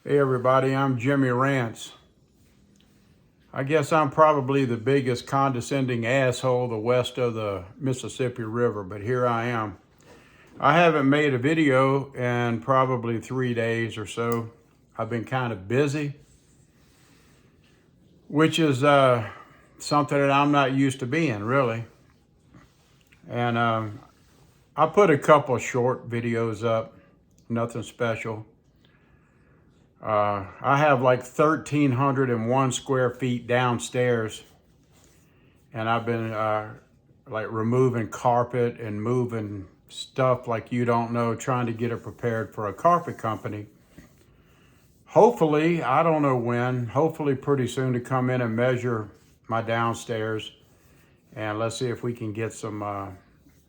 Hey everybody, I'm Jimmy Rance. I guess I'm probably the biggest condescending asshole the west of the Mississippi River, but here I am. I haven't made a video in probably 3 days or so. I've been kind of busy, which is something that I'm not used to being, really. And I put a couple short videos up, nothing special. I have like 1,301 square feet downstairs, and I've been like removing carpet and moving stuff like you don't know, trying to get it prepared for a carpet company. Hopefully, I don't know when, hopefully pretty soon to come in and measure my downstairs, and let's see if we can get some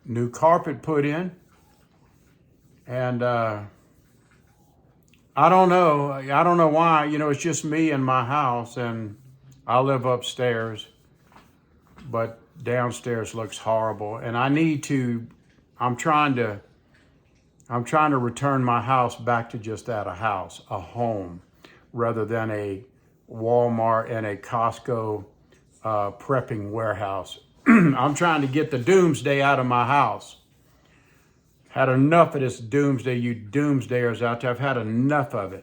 new carpet put in. And I don't know why, it's just me in my house, and I live upstairs, but downstairs looks horrible. And I'm trying to return my house back to just that, a house, a home, rather than a Walmart and a Costco prepping warehouse. I'm trying to get the doomsday out of my house. Had enough of this doomsday, you doomsdayers out there. I've had enough of it.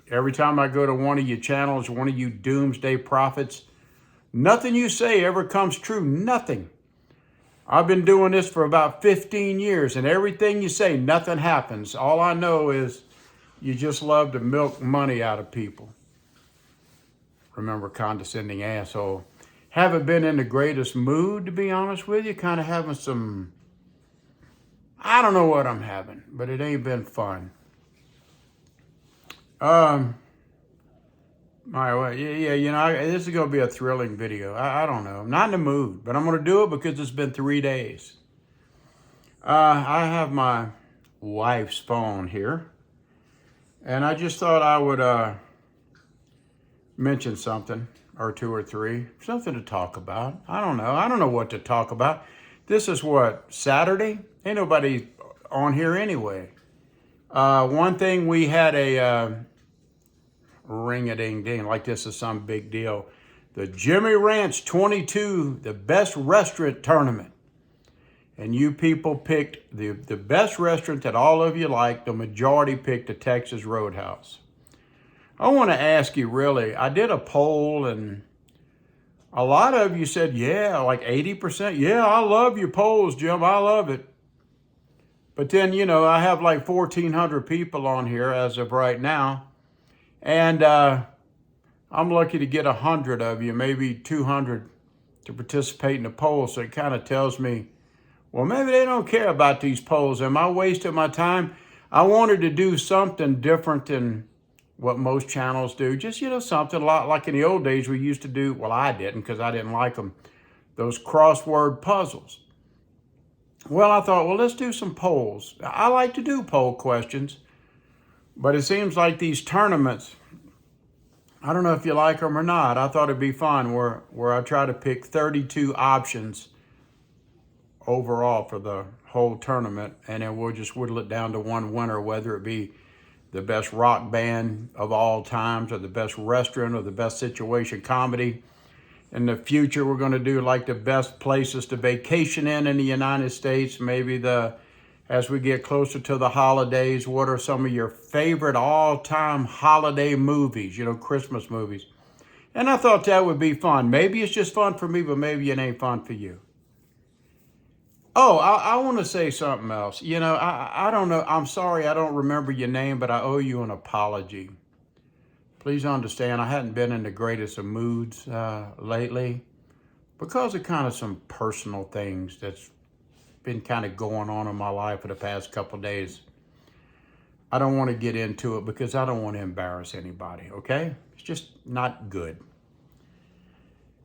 Every time I go to one of your channels, one of you doomsday prophets, nothing you say ever comes true, nothing. I've been doing this for about 15 years, and everything you say, nothing happens. All I know is you just love to milk money out of people. Remember, condescending asshole. Haven't been in the greatest mood, to be honest with you. Kind of having some... I don't know what I'm having, but it ain't been fun. All right, well, this is going to be a thrilling video. I don't know. I'm not in the mood, but I'm going to do it because it's been 3 days. I have my wife's phone here, and I just thought I would mention something or two or three, something to talk about. I don't know what to talk about. This is what, Saturday? Ain't nobody on here anyway. One thing, we had a ring-a-ding-ding, like this is some big deal. The Jimmy Ranch 22, the best restaurant tournament. And you people picked the best restaurant that all of you like. The majority picked the Texas Roadhouse. I want to ask you, really, I did a poll, and a lot of you said, yeah, like 80%. Yeah, I love your polls, Jim. I love it. But then, I have like 1,400 people on here as of right now. And I'm lucky to get 100 of you, maybe 200 to participate in the poll. So it kind of tells me, well, maybe they don't care about these polls. Am I wasting my time? I wanted to do something different than what most channels do. Just, something a lot like in the old days we used to do. Well, I didn't, because I didn't like them. Those crossword puzzles. Well, I thought, well, let's do some polls. I like to do poll questions, but it seems like these tournaments, I don't know if you like them or not. I thought it'd be fun where I try to pick 32 options overall for the whole tournament, and then we'll just whittle it down to one winner, whether it be the best rock band of all times, or the best restaurant, or the best situation comedy. In the future, we're going to do like the best places to vacation in the United States. Maybe as we get closer to the holidays, what are some of your favorite all-time holiday movies, Christmas movies? And I thought that would be fun. Maybe it's just fun for me, but maybe it ain't fun for you. Oh, I want to say something else. I don't know. I'm sorry, I don't remember your name, but I owe you an apology. Please understand, I hadn't been in the greatest of moods lately because of kind of some personal things that's been kind of going on in my life for the past couple of days. I don't want to get into it because I don't want to embarrass anybody, okay? It's just not good.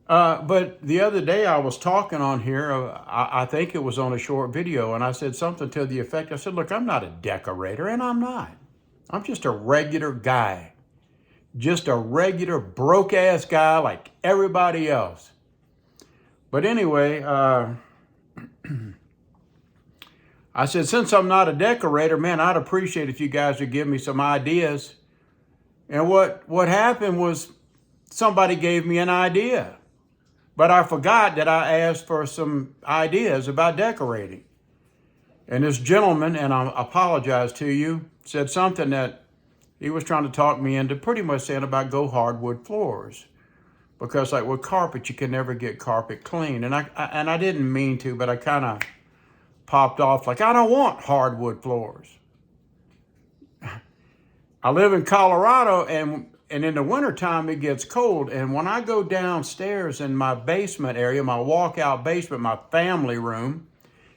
But the other day I was talking on here, I think it was on a short video, and I said something to the effect, I said, look, I'm not a decorator, and I'm not. I'm just a regular guy. Just a regular broke-ass guy like everybody else. But anyway, I said, since I'm not a decorator, man, I'd appreciate if you guys would give me some ideas And what happened was somebody gave me an idea, but I forgot that I asked for some ideas about decorating. And this gentleman, and I apologize to you, said something that he was trying to talk me into pretty much saying about go hardwood floors. Because like with carpet, you can never get carpet clean. And I didn't mean to, but I kind of popped off like, I don't want hardwood floors. I live in Colorado, and in the wintertime it gets cold. And when I go downstairs in my basement area, my walkout basement, my family room,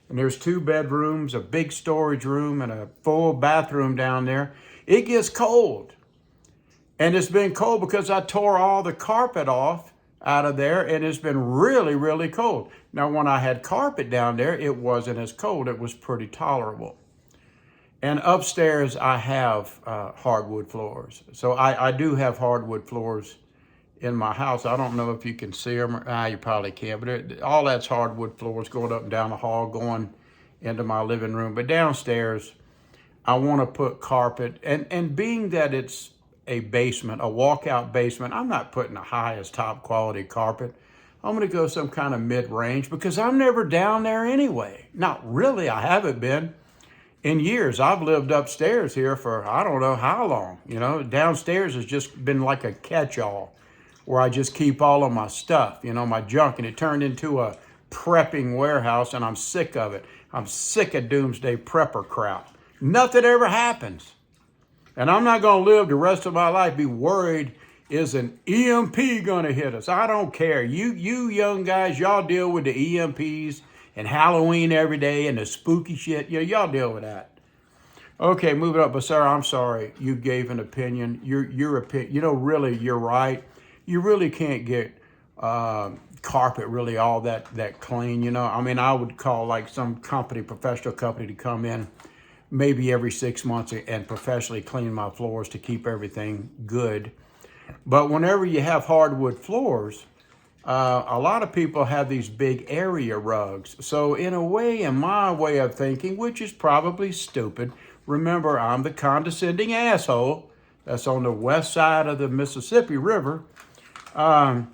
and there's 2 bedrooms, a big storage room, and a full bathroom down there, it gets cold. And it's been cold because I tore all the carpet off out of there, and it's been really, really cold. Now, when I had carpet down there, it wasn't as cold. It was pretty tolerable. And upstairs, I have hardwood floors. So I do have hardwood floors in my house. I don't know if you can see them. You probably can, but all that's hardwood floors going up and down the hall, going into my living room. But downstairs, I want to put carpet. And being that it's a basement, a walkout basement, I'm not putting the highest top quality carpet. I'm going to go some kind of mid-range because I'm never down there anyway. Not really, I haven't been in years. I've lived upstairs here for I don't know how long. Downstairs has just been like a catch-all where I just keep all of my stuff, my junk, and it turned into a prepping warehouse, and I'm sick of it. I'm sick of doomsday prepper crap. Nothing ever happens. And I'm not going to live the rest of my life be worried, is an EMP going to hit us? I don't care. You young guys, y'all deal with the EMPs and Halloween every day and the spooky shit. Y'all deal with that. Okay, moving up. But sir, I'm sorry. You gave an opinion. Your opinion. Really, you're right. You really can't get carpet really all that clean. I would call like some professional company to come in maybe every 6 months and professionally clean my floors to keep everything good. But whenever you have hardwood floors, a lot of people have these big area rugs. So in a way, in my way of thinking, which is probably stupid, remember I'm the condescending asshole that's on the west side of the Mississippi River. I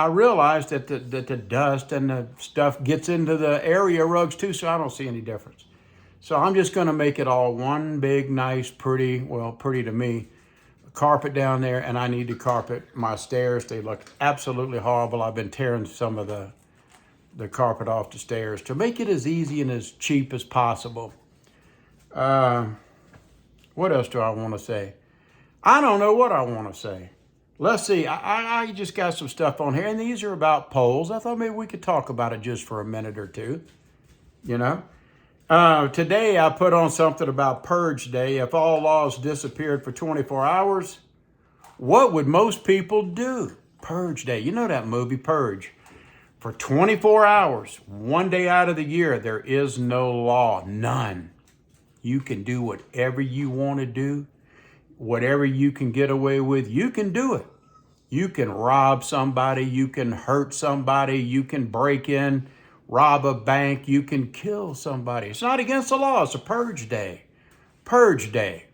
realize that the dust and the stuff gets into the area rugs too, so I don't see any difference. So I'm just going to make it all one big, nice, pretty to me, carpet down there, and I need to carpet my stairs. They look absolutely horrible. I've been tearing some of the carpet off the stairs to make it as easy and as cheap as possible. What else do I want to say? I don't know what I want to say. Let's see. I just got some stuff on here, and these are about polls. I thought maybe we could talk about it just for a minute or two. Today I put on something about Purge Day. If all laws disappeared for 24 hours, what would most people do? Purge Day. You know that movie, Purge. For 24 hours, one day out of the year, there is no law. None. You can do whatever you want to do. Whatever you can get away with, you can do it. You can rob somebody. You can hurt somebody. You can break in, rob a bank. You can kill somebody. It's not against the law. It's a Purge Day. Purge Day.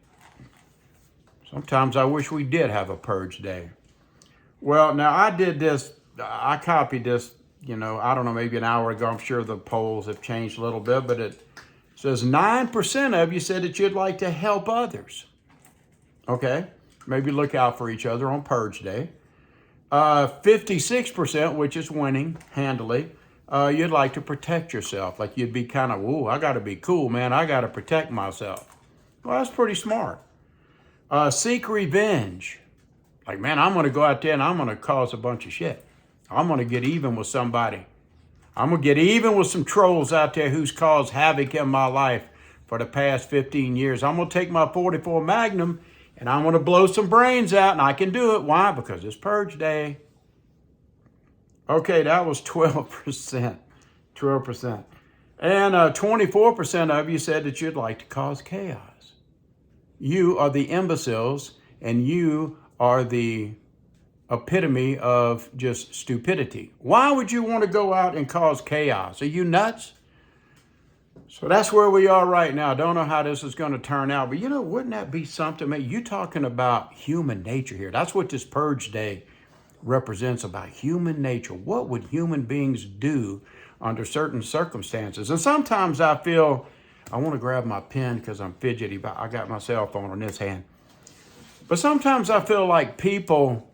Sometimes I wish we did have a Purge Day. Well, now I did this. I copied this, I don't know, maybe an hour ago. I'm sure the polls have changed a little bit, but it says 9% of you said that you'd like to help others. Okay, maybe look out for each other on Purge Day. 56%, which is winning handily, you'd like to protect yourself. Like you'd be kind of, I got to be cool, man. I got to protect myself. Well, that's pretty smart. Seek revenge. Like, man, I'm going to go out there and I'm going to cause a bunch of shit. I'm going to get even with somebody. I'm going to get even with some trolls out there who's caused havoc in my life for the past 15 years. I'm going to take my 44 Magnum and I'm going to blow some brains out, and I can do it. Why? Because it's Purge Day. Okay, that was 12%. 12%. And 24% of you said that you'd like to cause chaos. You are the imbeciles, and you are the epitome of just stupidity. Why would you want to go out and cause chaos? Are you nuts? So that's where we are right now. Don't know how this is going to turn out, but wouldn't that be something? Man, you talking about human nature here. That's what this Purge Day represents, about human nature. What would human beings do under certain circumstances? And sometimes I feel, I want to grab my pen because I'm fidgety, but I got my cell phone on this hand. But sometimes I feel like people,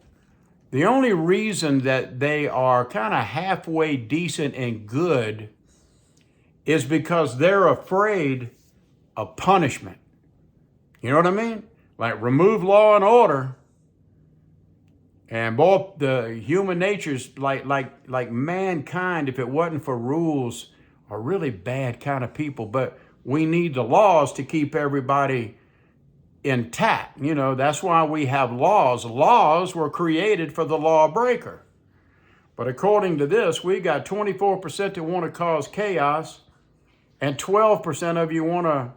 the only reason that they are kind of halfway decent and good is because they're afraid of punishment. You know what I mean? Like, remove law and order, and boy, the human nature's like mankind, if it wasn't for rules, are really bad kind of people. But we need the laws to keep everybody intact. That's why we have laws. Laws were created for the lawbreaker. But according to this, we got 24% that want to cause chaos, and 12% of you want to,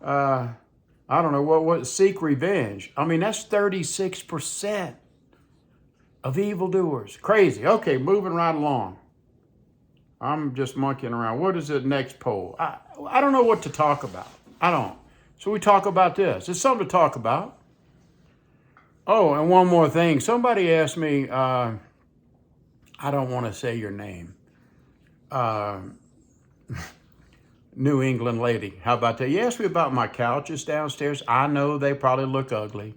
I don't know, what seek revenge. I mean, that's 36% of evildoers. Crazy. Okay, moving right along. I'm just monkeying around. What is the next poll? I don't know what to talk about. I don't. So we talk about this. It's something to talk about. Oh, and one more thing. Somebody asked me, I don't want to say your name. New England lady. How about that? You asked me about my couches downstairs. I know they probably look ugly.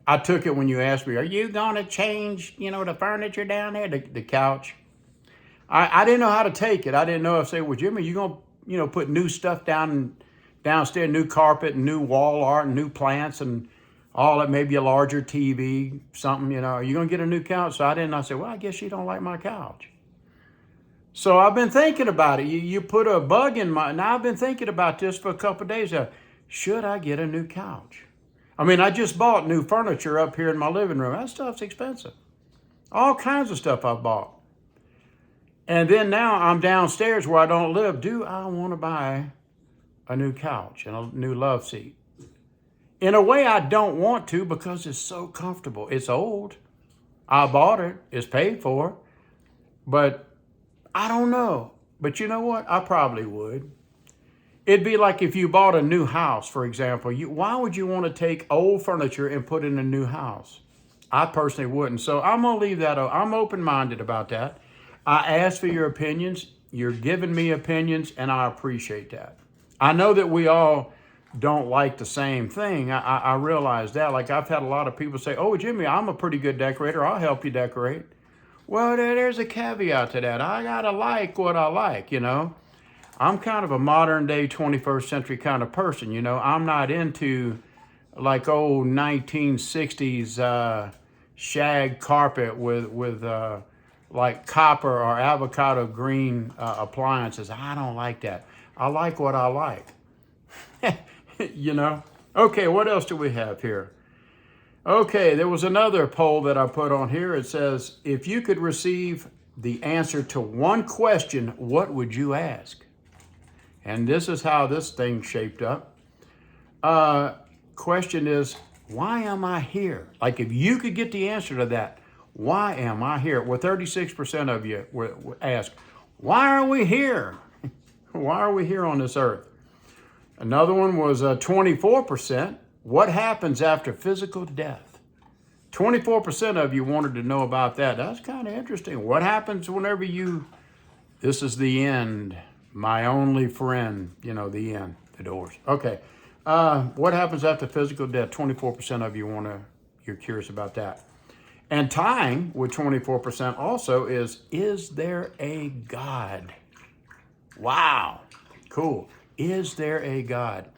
I took it when you asked me, are you going to change, the furniture down there, the couch? I didn't know how to take it. I didn't know if say, well, Jimmy, you going to, put new stuff downstairs, new carpet, and new wall art, and new plants, and all that, maybe a larger TV, something, are you going to get a new couch? So I said, well, I guess you don't like my couch. So I've been thinking about it. You put a bug in my, now I've been thinking about this for a couple of days. Should I get a new couch? I mean, I just bought new furniture up here in my living room. That stuff's expensive. All kinds of stuff I bought. And then now I'm downstairs where I don't live. Do I want to buy a new couch and a new love seat? In a way, I don't want to, because it's so comfortable. It's old. I bought it. It's paid for. But I don't know. But you know what? I probably would. It'd be like if you bought a new house, for example. Why would you want to take old furniture and put it in a new house? I personally wouldn't. So I'm going to leave that. I'm open-minded about that. I asked for your opinions. You're giving me opinions, and I appreciate that. I know that we all don't like the same thing. I realize that. Like, I've had a lot of people say, oh, Jimmy, I'm a pretty good decorator. I'll help you decorate. Well, there's a caveat to that. I got to like what I like, I'm kind of a modern day 21st century kind of person, I'm not into like old 1960s shag carpet with like copper or avocado green appliances. I don't like that. I like what I like. Okay, what else do we have here? Okay, there was another poll that I put on here. It says, if you could receive the answer to one question, what would you ask? And this is how this thing shaped up. Question is, why am I here? Like, if you could get the answer to that, why am I here? Well, 36% of you were asked, why are we here? Why are we here on this earth? Another one was 24%. What happens after physical death? 24% of you wanted to know about that. That's kind of interesting. What happens whenever this is the end, my only friend, the end, the doors. Okay. What happens after physical death? 24% of you you're curious about that. And tying with 24% also is there a God? Wow. Cool. Is there a God?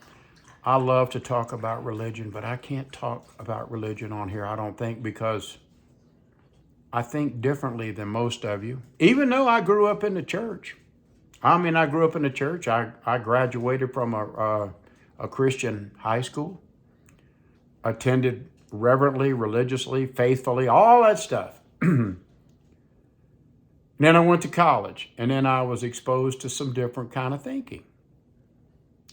I love to talk about religion, but I can't talk about religion on here, I don't think, because I think differently than most of you. Even though I grew up in the church. I grew up in the church. I graduated from a Christian high school, attended reverently, religiously, faithfully, all that stuff. Then I went to college, and then I was exposed to some different kind of thinking.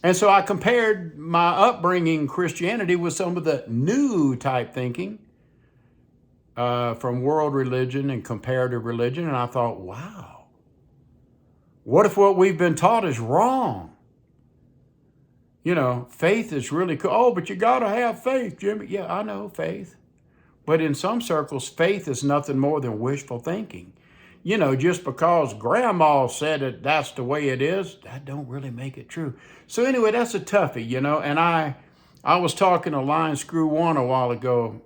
And so I compared my upbringing Christianity with some of the new type thinking from world religion and comparative religion. And I thought, wow, what if what we've been taught is wrong? Faith is really cool. Oh, but you got to have faith, Jimmy. Yeah, I know faith. But in some circles, faith is nothing more than wishful thinking. Just because grandma said it, that's the way it is, that don't really make it true. So anyway, that's a toughie, and I was talking to Lion Screw One a while ago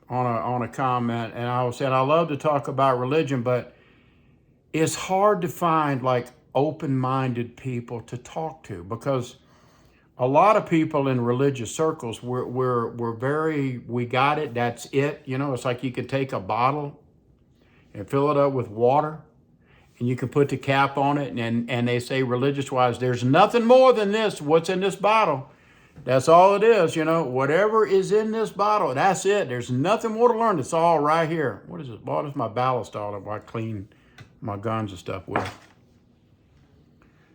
on a comment, and I was saying I love to talk about religion, but it's hard to find like open-minded people to talk to, because a lot of people in religious circles, we got it, that's it. It's like you can take a bottle and fill it up with water, and you can put the cap on it, and they say religious-wise, there's nothing more than this, what's in this bottle. That's all it is, whatever is in this bottle, that's it. There's nothing more to learn. It's all right here. What is it? What is my ballast all that I clean my guns and stuff with?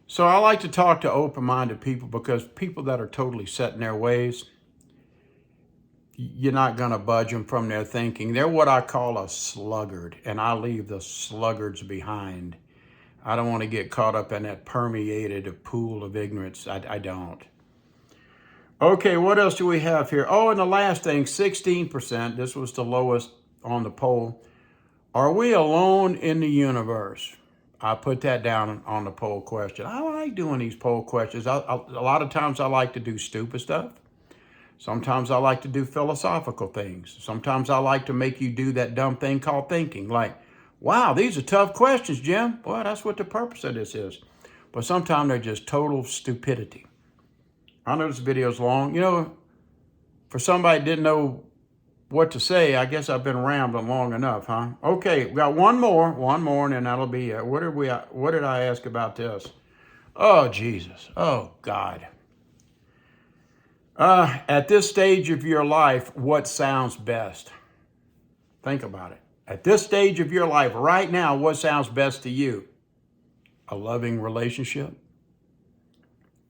So I like to talk to open-minded people, because people that are totally set in their ways, you're not going to budge them from their thinking. They're what I call a sluggard, and I leave the sluggards behind. I don't want to get caught up in that permeated pool of ignorance. I don't. Okay, what else do we have here? Oh, and the last thing, 16%. This was the lowest on the poll. Are we alone in the universe? I put that down on the poll question. I like doing these poll questions. A lot of times I like to do stupid stuff. Sometimes I like to do philosophical things. Sometimes I like to make you do that dumb thing called thinking. Like, wow, these are tough questions, Jim. Well, that's what the purpose of this is. But sometimes they're just total stupidity. I know this video's long. For somebody that didn't know what to say, I guess I've been rambling long enough, huh? Okay, we got one more, and then that'll be it. What did I ask about this? Oh, Jesus. Oh, God. At this stage of your life, what sounds best? Think about it. At this stage of your life, right now, what sounds best to you? A loving relationship?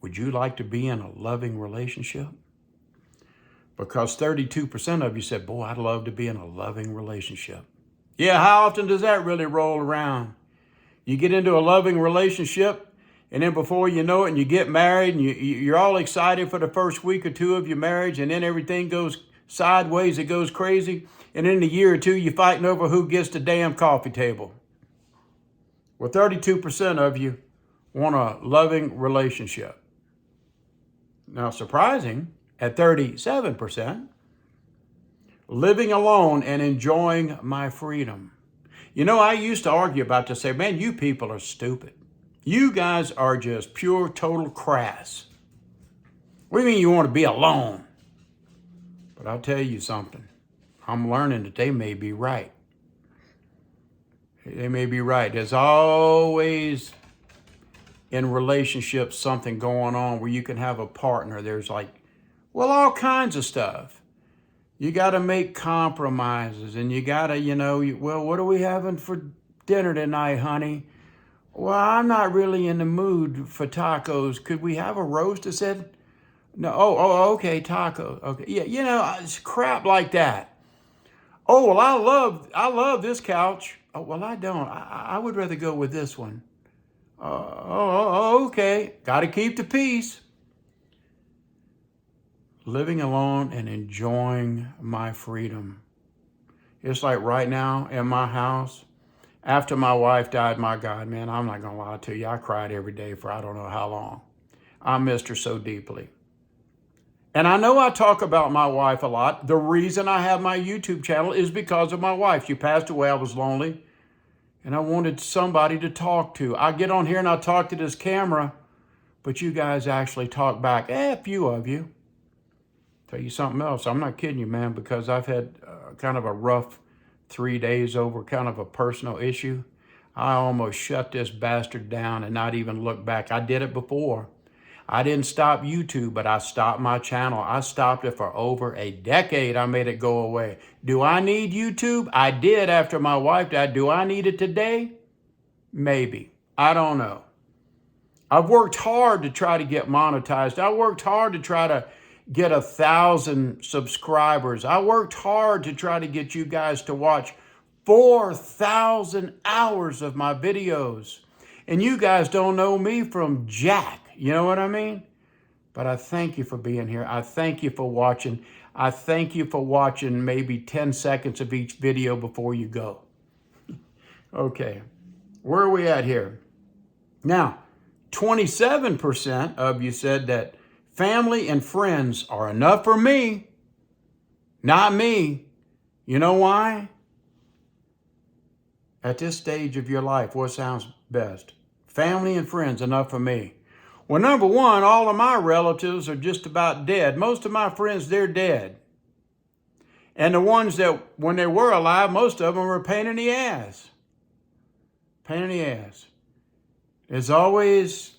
Would you like to be in a loving relationship? Because 32% of you said, boy, I'd love to be in a loving relationship. Yeah, how often does that really roll around? You get into a loving relationship, and then before you know it, and you get married, and you're all excited for the first week or two of your marriage, and then everything goes sideways, it goes crazy, and in a year or two, you're fighting over who gets the damn coffee table. Well, 32% of you want a loving relationship. Now, surprising, at 37%, living alone and enjoying my freedom. I used to argue about this, say, man, you people are stupid. You guys are just pure, total crass. What do you mean you want to be alone? But I'll tell you something. I'm learning that they may be right. They may be right. There's always in relationships something going on where you can have a partner. There's all kinds of stuff. You got to make compromises, and you got to, well, what are we having for dinner tonight, honey? Well, I'm not really in the mood for tacos. Could we have a roast? I said, no. Oh, okay, tacos. Okay, yeah, it's crap like that. Oh, well, I love this couch. Oh, well, I don't. I would rather go with this one. Okay. Got to keep the peace. Living alone and enjoying my freedom. It's like right now in my house, after my wife died, my God, man, I'm not going to lie to you. I cried every day for I don't know how long. I missed her so deeply. And I know I talk about my wife a lot. The reason I have my YouTube channel is because of my wife. She passed away. I was lonely. And I wanted somebody to talk to. I get on here and I talk to this camera, but you guys actually talk back. A few of you. Tell you something else. I'm not kidding you, man, because I've had kind of a rough 3 days over kind of a personal issue. I almost shut this bastard down and not even look back. I did it before. I didn't stop YouTube, but I stopped my channel. I stopped it for over a decade. I made it go away. Do I need YouTube? I did after my wife died. Do I need it today? Maybe. I don't know. I've worked hard to try to get monetized. I worked hard to try to get 1,000 subscribers. I worked hard to try to get you guys to watch 4,000 hours of my videos. And you guys don't know me from jack. You know what I mean? But I thank you for being here. I thank you for watching. I thank you for watching maybe 10 seconds of each video before you go. Okay, where are we at here? Now, 27% of you said that family and friends are enough for me, not me. You know why? At this stage of your life, what sounds best? Family and friends, enough for me. Well, number one, all of my relatives are just about dead. Most of my friends, they're dead. And the ones that, when they were alive, most of them were a pain in the ass. Pain in the ass. There's always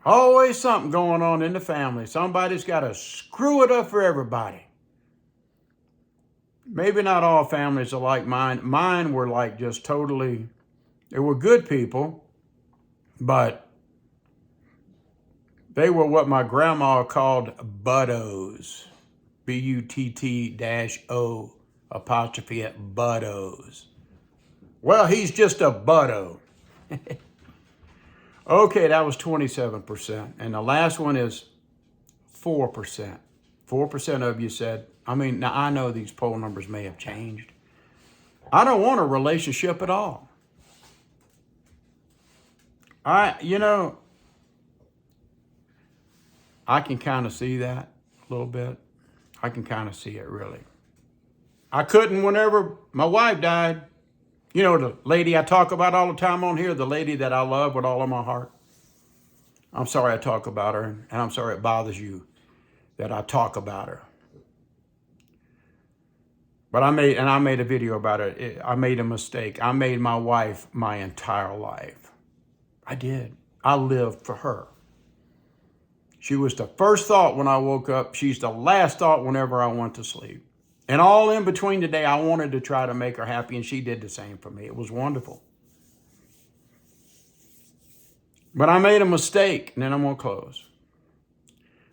something going on in the family. Somebody's got to screw it up for everybody. Maybe not all families are like mine. Mine were like just totally, they were good people, but they were what my grandma called buttos. B-U-T-T-O apostrophe at buttos. Well, he's just a butto. Okay, that was 27%. And the last one is 4%. 4% of you said, now I know these poll numbers may have changed. I don't want a relationship at all. I can kind of see that a little bit. I can kind of see it, really. I couldn't whenever my wife died. You know, the lady I talk about all the time on here, the lady that I love with all of my heart. I'm sorry I talk about her, and I'm sorry it bothers you that I talk about her. But I made a video about it. I made a mistake. I made my wife my entire life. I did. I lived for her. She was the first thought when I woke up. She's the last thought whenever I went to sleep. And all in between the day, I wanted to try to make her happy, and she did the same for me. It was wonderful. But I made a mistake, and then I'm going to close.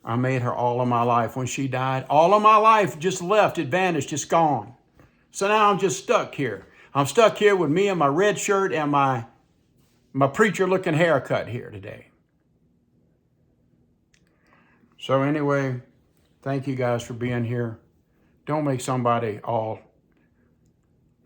I made her all of my life. When she died, all of my life just left. It vanished. It's gone. So now I'm just stuck here. I'm stuck here with me and my red shirt and my preacher-looking haircut here today. So anyway, thank you guys for being here. Don't make somebody all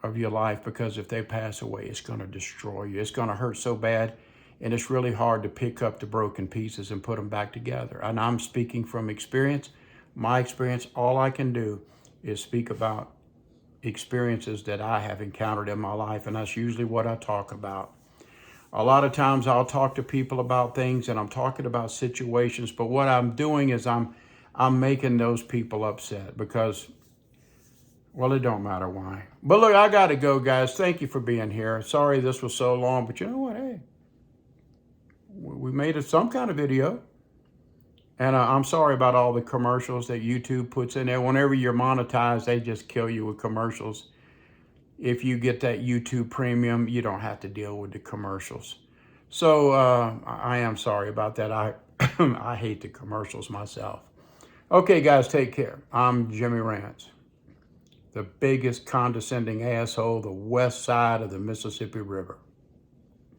of your life, because if they pass away, it's going to destroy you. It's going to hurt so bad, and it's really hard to pick up the broken pieces and put them back together. And I'm speaking from experience. My experience, all I can do is speak about experiences that I have encountered in my life, and that's usually what I talk about. A lot of times I'll talk to people about things, and I'm talking about situations, but what I'm doing is I'm making those people upset because, well, it don't matter why. But look, I got to go, guys. Thank you for being here. Sorry this was so long, but you know what? Hey, we made some kind of video. And I'm sorry about all the commercials that YouTube puts in there. Whenever you're monetized, they just kill you with commercials. If you get that YouTube premium, you don't have to deal with the commercials. So I am sorry about that. I hate the commercials myself. Okay, guys, take care. I'm Jimmy Rance, the biggest condescending asshole the west side of the Mississippi River.